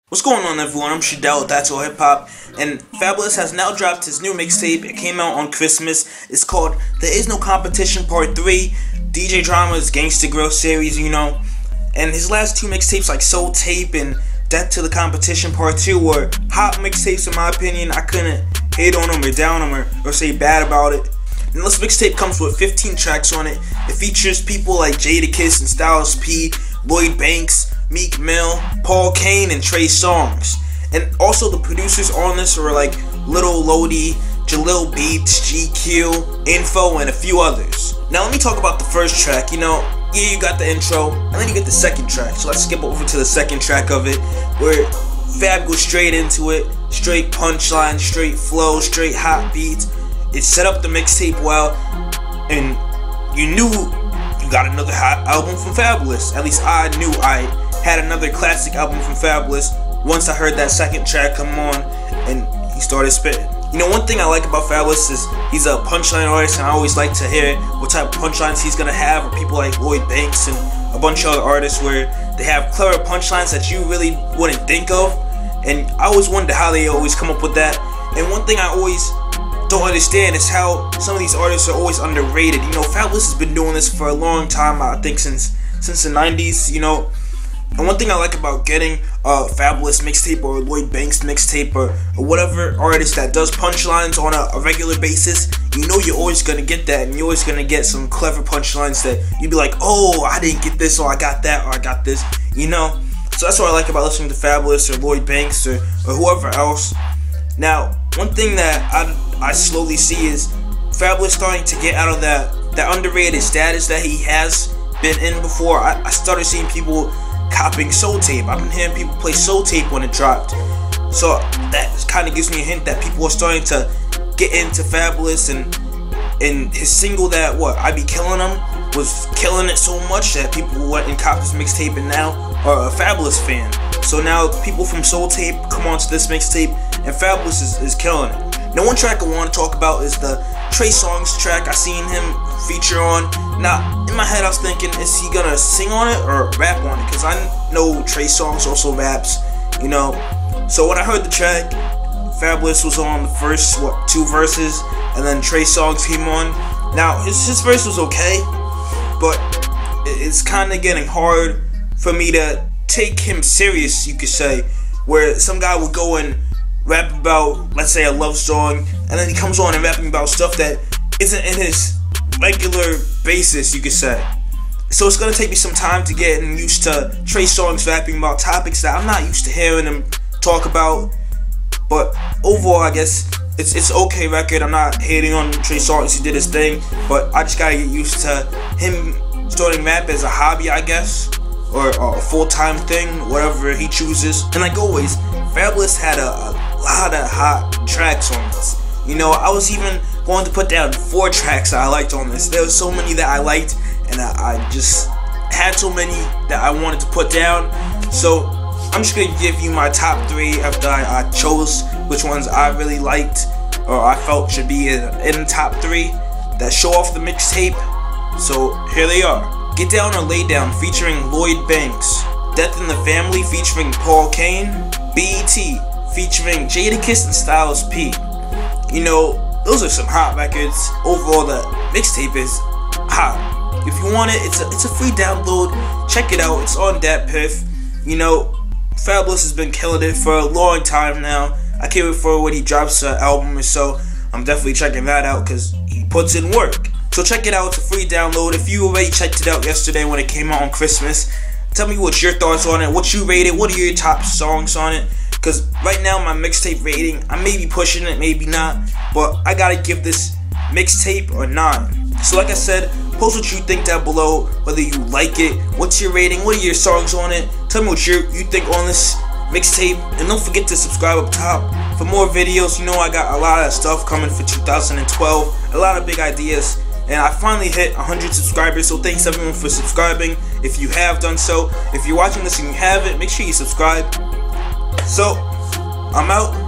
What's going on, everyone? I'm Shadell, ThatsAllHipHop, and Fabolous has now dropped his new mixtape. It came out on Christmas. It's called There Is No Competition Part 3, DJ Drama's Gangsta Grill series, you know. And his last two mixtapes, like Soul Tape and Death to the Competition Part 2, were hot mixtapes in my opinion. I couldn't hate on them or down them or say bad about it. And this mixtape comes with 15 tracks on it. It features people like Jadakiss and Styles P, Lloyd Banks, Meek Mill, Cain, and 3's. And also the producers on this are like Little Lodi, Jalil Beats, GQ, Info, and a few others. Now let me talk about the first track. You know, yeah, you got the intro, and then you get the second track. So let's skip over to the second track of it, where Fab goes straight into it, straight punchline, straight flow, straight hot beats. It set up the mixtape well, and you knew you got another hot album from Fabolous. At least I knew I had another classic album from Fabolous once I heard that second track come on and he started spitting. You know, one thing I like about Fabolous is he's a punchline artist, and I always like to hear what type of punchlines he's gonna have, or people like Lloyd Banks and a bunch of other artists where they have clever punchlines that you really wouldn't think of, and I always wonder how they always come up with that. And one thing I always don't understand is how some of these artists are always underrated. You know, Fabolous has been doing this for a long time, I think since the 90s, you know. And one thing I like about getting a Fabolous mixtape or Lloyd Banks mixtape or whatever artist that does punchlines on a regular basis, you know you're always going to get that, and you're always going to get some clever punchlines that you'd be like, oh, I didn't get this, or I got that, or I got this, you know. So that's what I like about listening to Fabolous or Lloyd Banks or whoever else. Now, one thing that I slowly see is Fabolous starting to get out of that underrated status that he has been in before. I started seeing people copying Soul Tape. I've been hearing people play Soul Tape when it dropped. So that kind of gives me a hint that people are starting to get into Fabolous, and his single that, I Be Killing Him, was killing it so much that people went and copied his mixtape and now are a Fabolous fan. So now people from Soul Tape come onto this mixtape, and Fabolous is killing it. Now one track I want to talk about is the 3's track I seen him feature on. Now in my head I was thinking, is he gonna sing on it or rap on it? Because I know 3's also raps, you know. So when I heard the track, Fabolous was on the first two verses, and then 3's came on. Now his verse was okay, but it's kind of getting hard for me to take him serious, you could say, where some guy would go and rap about, let's say, a love song, and then he comes on and rapping about stuff that isn't in his regular basis, you could say. So it's gonna take me some time to get used to 3's rapping about topics that I'm not used to hearing him talk about. But overall, I guess it's okay record. I'm not hating on 3's. He did his thing, but I just gotta get used to him starting rap as a hobby, I guess, or a full-time thing, whatever he chooses. And like always, Fabolous had a lot of hot tracks on this. You know, I was even going to put down 4 tracks that I liked on this. There were so many that I liked, and I just had so many that I wanted to put down. So I'm just going to give you my top 3 after I chose which ones I really liked, or I felt should be in the top 3 that show off the mixtape. So here they are. Get Down or Lay Down featuring Lloyd Banks, Death in the Family featuring Cain, BET featuring Jadakiss and Styles P. You know, those are some hot records. Overall, the mixtape is hot. If you want it, it's a free download. Check it out. It's on DatPiff. You know, Fabolous has been killing it for a long time now. I can't wait for when he drops an album or so. I'm definitely checking that out because he puts in work. So check it out. It's a free download. If you already checked it out yesterday when it came out on Christmas, tell me what's your thoughts on it, what you rated, what are your top songs on it. Because right now my mixtape rating, I may be pushing it, maybe not, but I gotta give this mixtape a 9. So like I said, post what you think down below, whether you like it, what's your rating, what are your songs on it, tell me what you think on this mixtape, and don't forget to subscribe up top for more videos. You know, I got a lot of stuff coming for 2012, a lot of big ideas. And I finally hit 100 subscribers, so thanks everyone for subscribing if you have done so. If you're watching this and you haven't, make sure you subscribe. So, I'm out.